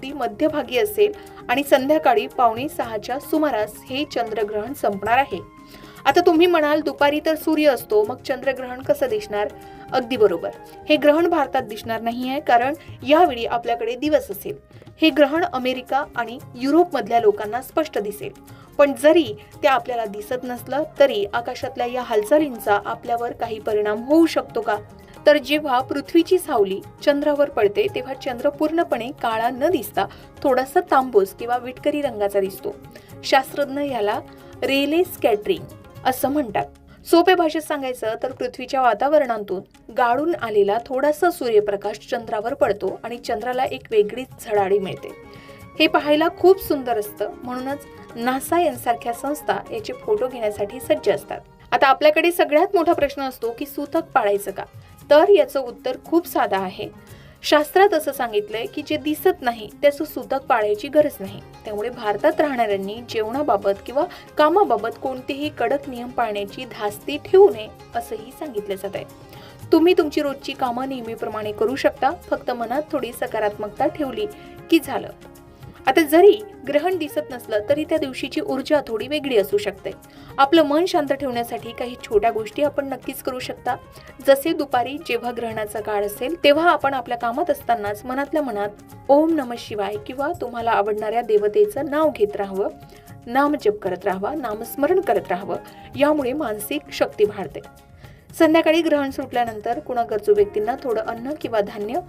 अगदी मध्यभागी असेल आणि संध्याकाळी 5:45च्या सुमारास हे चंद्रग्रहण संपणार आहे. आता तुम्ही म्हणाल, दुपारी तर सूर्य असतो, मग चंद्रग्रहण कसं दिसणार? अगदी बरोबर, हे ग्रहण भारतात दिसणार नाहीये, कारण यावेळी आपल्याकडे दिवस असेल. हे ग्रहण अमेरिका आणि युरोप मधल्या लोकांना स्पष्ट दिसेल. पण जरी ते आपल्याला दिसत नसलं तरी आकाशातल्या या हालचालींचा आपल्यावर काही परिणाम होऊ शकतो का? तर जेव्हा पृथ्वीची सावली चंद्रावर पडते तेव्हा चंद्र पूर्णपणे काळा न दिसता थोडासा तांबूस किंवा विटकरी रंगाचा दिसतो. शास्त्रज्ञ याला रेले स्कॅटरिंग असं म्हणतात. सोप्या भाषेत सांगायचं तर पृथ्वीच्या वातावरणातून गाळून आलेला थोडासा सूर्यप्रकाश चंद्रावर पडतो आणि चंद्राला एक वेगळीच झळाळी मिळते. हे पाहायला खूप सुंदर असतं, म्हणूनच नासा यांसारख्या संस्था याचे फोटो घेण्यासाठी सज्ज असतात. आता आपल्याकडे सगळ्यात मोठा प्रश्न असतो की सूतक पाळायचं का? तर याचं उत्तर खूप साधं आहे. शास्त्रात असं सांगितलंय की जे दिसत नाही त्याचं सूतक पाळायची गरज नाही. त्यामुळे भारतात राहणाऱ्यांनी जेवणाबाबत किंवा कामाबाबत कोणतेही कडक नियम पाळण्याची धास्ती ठेवू नये असंही सांगितलं जात आहे. तुम्ही तुमची रोजची कामं नेहमीप्रमाणे करू शकता, फक्त मनात थोडी सकारात्मकता ठेवली की झालं. आता जरी ग्रहण दिसत नसलं तरी त्या दिवशीची ऊर्जा थोडी वेगळी असू शकते. आपलं मन शांत ठेवण्यासाठी काही छोट्या गोष्टी आपण नक्कीच करू शकता. जसे दुपारी जेव्हा ग्रहणाचा काळ असेल तेव्हा आपण आपल्या कामात असतानाच मनातल्या मनात ओम नमः शिवाय किंवा तुम्हाला आवडणाऱ्या देवतेचं नाव घेत राहावं, नामजप करत राहावा, नामस्मरण करत राहावं. यामुळे मानसिक शक्ती वाढते. संध्याकाळी ग्रहण सुटल्यानंतर कुणा गरजू व्यक्तींना थोडं अन्न किंवा धान्य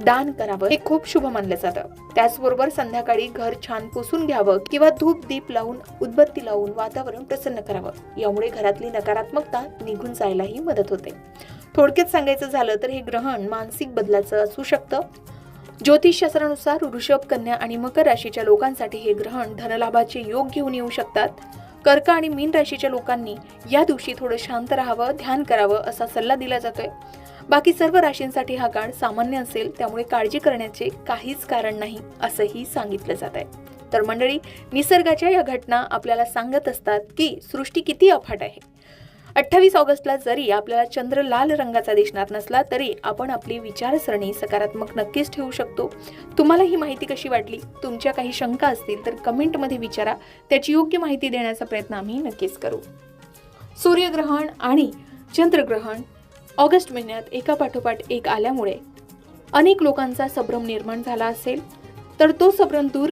दान करावं, हे खूप शुभ मानलं जातं. त्याचबरोबर संध्याकाळी घर छान पुसून घ्यावं किंवा धूप दीप लावून उदबत्ती लावून वातावरण प्रसन्न करावं. यामुळे घरातली नकारात्मकता निघून जायलाही मदत होते. थोडक्यात सांगायचं झालं तर हे ग्रहण मानसिक बदलाचं असू शकतं. ज्योतिषशास्त्रानुसार वृषभ, कन्या आणि मकर राशीच्या लोकांसाठी हे ग्रहण धनलाभाचे योग घेऊन येऊ शकतात. कर्क आणि मीन राशीच्या लोकांनी या दिवशी थोडं शांत राहावं, ध्यान करावं असा सल्ला दिला जातोय. बाकी सर्व राशींसाठी हा काळ सामान्य असेल, त्यामुळे काळजी करण्याचे काहीच कारण नाही असंही सांगितलं जात आहे. तर मंडळी, निसर्गाच्या या घटना आपल्याला सांगत असतात की सृष्टी किती अफाट आहे. 28 ऑगस्टला जरी आपल्याला चंद्र लाल रंगाचा दिसणार नसला तरी आपण आपली विचारसरणी सकारात्मक नक्कीच ठेवू शकतो. तुम्हाला ही माहिती कशी वाटली? तुमच्या काही शंका असतील तर कमेंटमध्ये विचारा. त्याची योग्य माहिती देण्याचा प्रयत्न आम्ही नक्कीच करू. सूर्यग्रहण आणि चंद्रग्रहण ऑगस्ट महिन्यात एका पाठोपाठ एक आल्यामुळे अनेक लोकांचा संभ्रम निर्माण झाला असेल, तर तो संभ्रम दूर